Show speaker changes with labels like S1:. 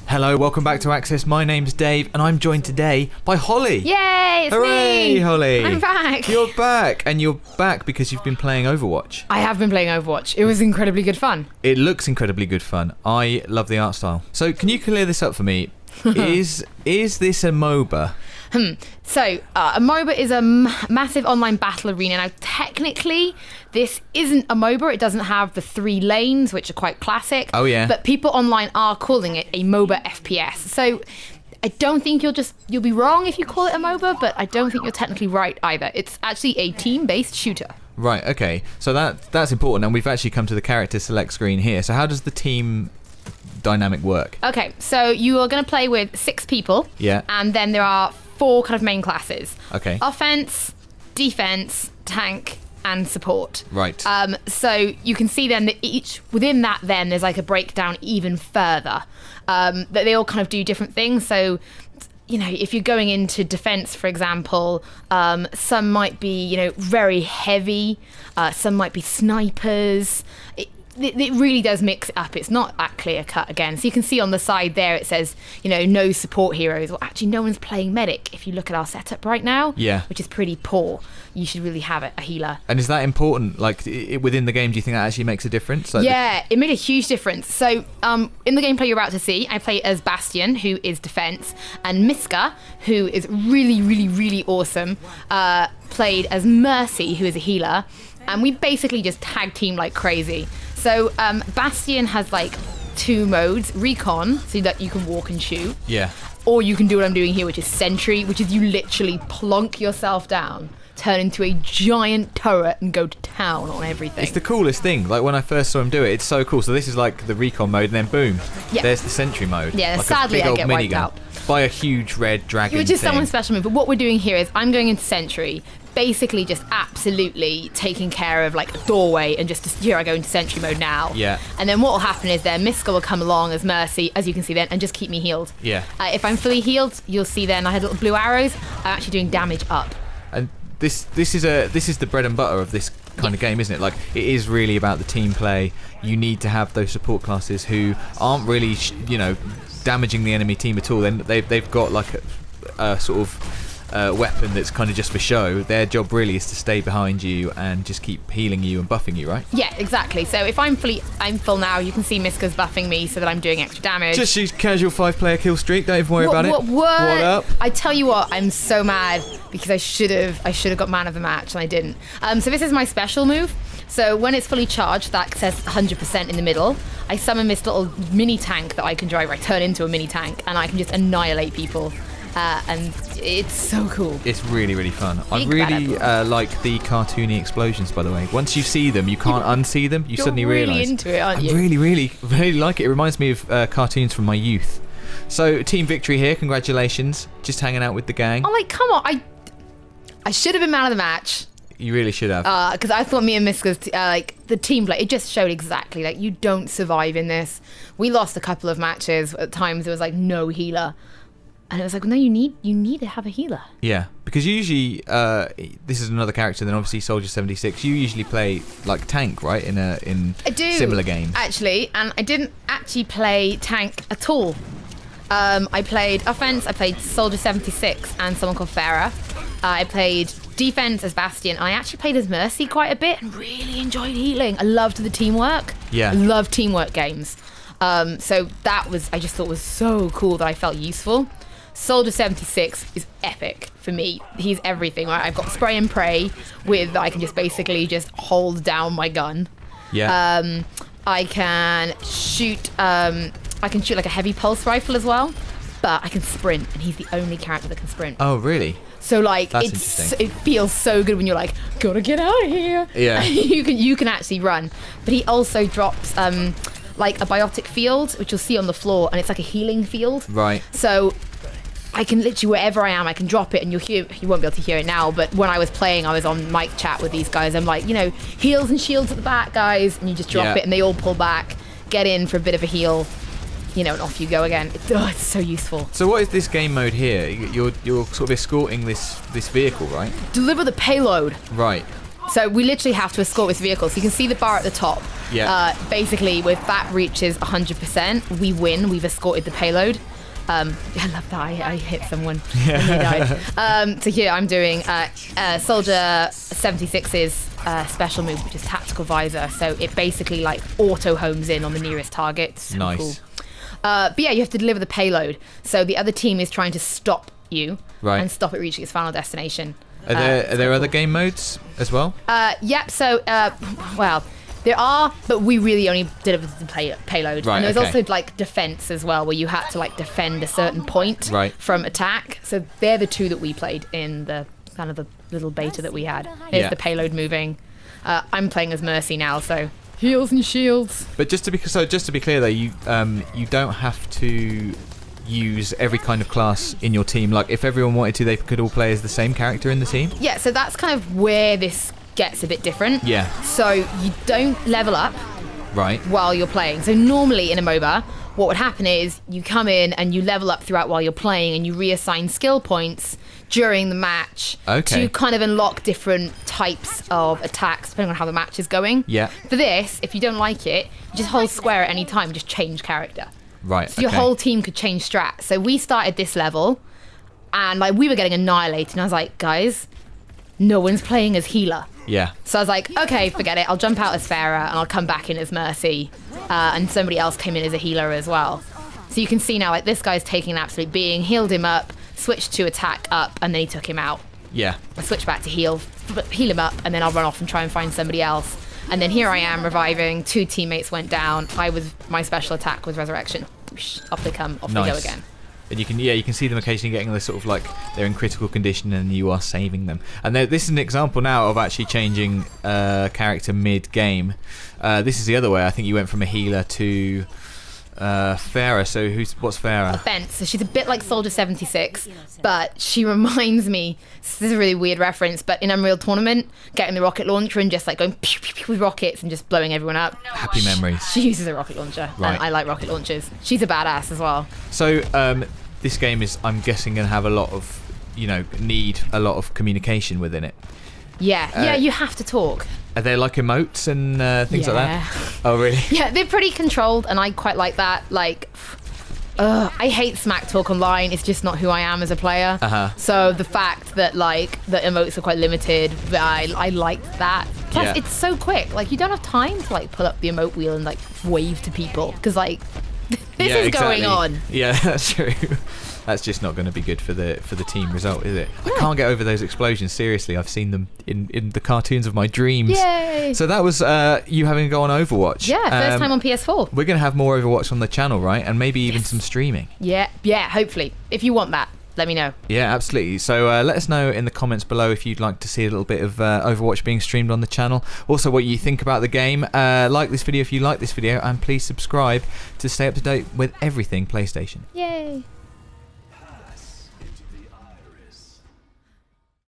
S1: Hello, welcome back to Access. My name's Dave, and I'm joined today by Holly.
S2: Yay, it's
S1: Hooray,
S2: me!
S1: Holly.
S2: I'm back.
S1: You're back, and you're back because you've been playing Overwatch.
S2: I have been playing Overwatch. It was incredibly good fun.
S1: It looks incredibly good fun. I love the art style. So, can you clear this up for me? Is this a MOBA?
S2: So, a MOBA is a massive online battle arena. Now, technically, this isn't a MOBA. It doesn't have the 3 lanes, which are quite classic.
S1: Oh, yeah.
S2: But people online are calling it a MOBA FPS. So, I don't think you'll be wrong if you call it a MOBA, but I don't think you're technically right either. It's actually a team-based shooter.
S1: Right, okay. So that's important, and we've actually come to the character select screen here. So how does the team dynamic work?
S2: Okay, so you are going to play with 6 people.
S1: Yeah.
S2: And then there are 4 kind of main classes.
S1: Okay.
S2: Offense, defense, tank, and support.
S1: Right.
S2: So you can see then that each within that then there's like a breakdown even further. That they all kind of do different things. So, you know, if you're going into defense, for example, some might be, you know, very heavy. Some might be snipers. It really does mix it up. It's not that clear cut again. So you can see on the side there it says, you know, no support heroes. Well, actually, no one's playing medic. If you look at our setup right now,
S1: Yeah.
S2: which is pretty poor, you should really have a healer.
S1: And is that important? Like, within the game, do you think that actually makes a difference? Like
S2: Yeah, it made a huge difference. So in the gameplay you're about to see, I play as Bastion, who is defense, and Miska, who is really, really, really awesome, played as Mercy, who is a healer. And we basically just tag team like crazy. So Bastion has like 2 modes: recon, so that you can walk and shoot,
S1: Yeah.
S2: or you can do what I'm doing here, which is sentry, which is you literally plonk yourself down, turn into a giant turret, and go to town on everything.
S1: It's the coolest thing. Like, when I first saw him do it, it's so cool. So this is like the recon mode, and then boom,
S2: Yeah.
S1: there's the sentry mode.
S2: Yeah,
S1: like
S2: sadly
S1: a big
S2: I
S1: old
S2: get wiped
S1: minigun
S2: out.
S1: by a huge red dragon
S2: Which is
S1: thing.
S2: someone's special move. But what we're doing here is I'm going into sentry, basically just absolutely taking care of like a doorway, and just here I go into sentry mode now.
S1: Yeah.
S2: And then what will happen is then Miska will come along as Mercy, as you can see then, and just keep me healed.
S1: Yeah.
S2: If I'm fully healed, you'll see then I had little blue arrows. I'm actually doing damage up.
S1: And this is the bread and butter of this kind of game, isn't it? Like, it is really about the team play. You need to have those support classes who aren't really, damaging the enemy team at all. Then they've got like a sort of weapon that's kind of just for show. Their job really is to stay behind you and just keep healing you and buffing you, right?
S2: Yeah, exactly. So if I'm full now. You can see Miska's buffing me so that I'm doing extra damage.
S1: Just use casual 5-player kill streak. Don't even worry about it.
S2: What
S1: up?
S2: I tell you what, I'm so mad because I should have got man of the match and I didn't. So this is my special move. So when it's fully charged, that says 100% in the middle. I summon this little mini tank that I can drive. I turn into a mini tank and I can just annihilate people. And it's so cool.
S1: It's really, really fun. I
S2: Big
S1: really like the cartoony explosions, by the way. Once you see them, you can't unsee them. You suddenly
S2: really
S1: realise.
S2: into it, aren't you?
S1: I really, really, really like it. It reminds me of cartoons from my youth. So, team victory here. Congratulations. Just hanging out with the gang.
S2: I'm like, come on. I should have been man of the match.
S1: You really should have.
S2: Because I thought me and Miska's the team play, it just showed exactly like you don't survive in this. We lost a couple of matches. At times there was like no healer. And it was like, no, you need to have a healer.
S1: Yeah, because usually, this is another character than obviously Soldier 76. You usually play like tank, right? In
S2: I do,
S1: similar games.
S2: Actually, and I didn't actually play tank at all. I played offense. I played Soldier 76 and someone called Farah. I played defense as Bastion. I actually played as Mercy quite a bit and really enjoyed healing. I loved the teamwork.
S1: Yeah.
S2: I love teamwork games. So that was, I just thought was so cool that I felt useful. Soldier 76 is epic for me. He's everything, right? I've got spray and pray with I can just basically just hold down my gun.
S1: Yeah.
S2: I can shoot like a heavy pulse rifle as well, but I can sprint, and he's the only character that can sprint.
S1: Oh, really?
S2: So like
S1: That's interesting.
S2: it feels so good when you're like, gotta get out of here.
S1: Yeah.
S2: you can actually run. But he also drops like a biotic field, which you'll see on the floor, and it's like a healing field.
S1: Right.
S2: So I can literally, wherever I am, I can drop it, and you won't be able to hear it now, but when I was playing, I was on mic chat with these guys. I'm like, heals and shields at the back, guys, and you just drop it, and they all pull back, get in for a bit of a heal, and off you go again. It's so useful.
S1: So what is this game mode here? You're sort of escorting this vehicle, right?
S2: Deliver the payload.
S1: Right.
S2: So we literally have to escort this vehicle. So you can see the bar at the top.
S1: Yeah.
S2: Basically, if that reaches 100%, we win. We've escorted the payload. I love that. I hit someone and they died. So here I'm doing Soldier 76's special move, which is Tactical Visor. So it basically like auto homes in on the nearest target. So
S1: nice.
S2: Cool. But yeah, you have to deliver the payload. So the other team is trying to stop you and stop it reaching its final destination.
S1: Are there other game modes as well?
S2: Yep. So, well, there are, but we really only delivered the payload.
S1: Right,
S2: and there's
S1: okay.
S2: also like defense as well, where you had to like defend a certain point from attack. So they're the two that we played in the kind of the little beta that we had. There's the payload moving. I'm playing as Mercy now, so heals and shields.
S1: But just to be clear though, you don't have to use every kind of class in your team. Like if everyone wanted to, they could all play as the same character in the team.
S2: Yeah, so that's kind of where this gets a bit different.
S1: Yeah.
S2: So you don't level up while you're playing. So normally in a MOBA, what would happen is you come in and you level up throughout while you're playing, and you reassign skill points during the match to kind of unlock different types of attacks depending on how the match is going.
S1: Yeah.
S2: For this, if you don't like it, you just hold square at any time, just change character.
S1: Right.
S2: So your whole team could change strat. So we started this level and like we were getting annihilated, and I was like, guys, no one's playing as healer.
S1: Yeah.
S2: So I was like, okay, forget it. I'll jump out as Farah and I'll come back in as Mercy. And somebody else came in as a healer as well. So you can see now, like, this guy's taking an absolute being, healed him up, switched to attack up, and then he took him out.
S1: Yeah.
S2: I switched back to heal him up, and then I'll run off and try and find somebody else. And then here I am reviving. 2 teammates went down. My special attack was resurrection. Whoosh, off they come, off they go again.
S1: And you can see them occasionally getting this sort of like they're in critical condition and you are saving them. And this is an example now of actually changing character mid-game. This is the other way. I think you went from a healer to Farah. So what's Farah?
S2: Offense. So she's a bit like Soldier 76, but she reminds me, this is a really weird reference, but in Unreal Tournament, getting the rocket launcher and just like going pew, pew, pew with rockets and just blowing everyone up.
S1: Happy memories.
S2: She uses a rocket launcher, and I like rocket launchers. She's a badass as well.
S1: So this game is, I'm guessing, going to have a lot of, need a lot of communication within it.
S2: Yeah, you have to talk.
S1: Are there like emotes and things like that? Oh, really?
S2: Yeah, they're pretty controlled, and I quite like that. Like, I hate smack talk online. It's just not who I am as a player. So the fact that like the emotes are quite limited, I like that. Plus, it's so quick. Like, you don't have time to like pull up the emote wheel and like wave to people because like this is going on.
S1: Yeah, that's true. That's just not going to be good for the team result, is it? I can't get over those explosions. Seriously, I've seen them in the cartoons of my dreams.
S2: Yay!
S1: So that was you having a go on Overwatch.
S2: Yeah, first time on PS4.
S1: We're going to have more Overwatch on the channel, right? And maybe even some streaming.
S2: Yeah, hopefully. If you want that, let me know.
S1: Yeah, absolutely. So let us know in the comments below if you'd like to see a little bit of Overwatch being streamed on the channel. Also, what you think about the game. Like this video if you like this video, and please subscribe to stay up to date with everything PlayStation.
S2: Yay!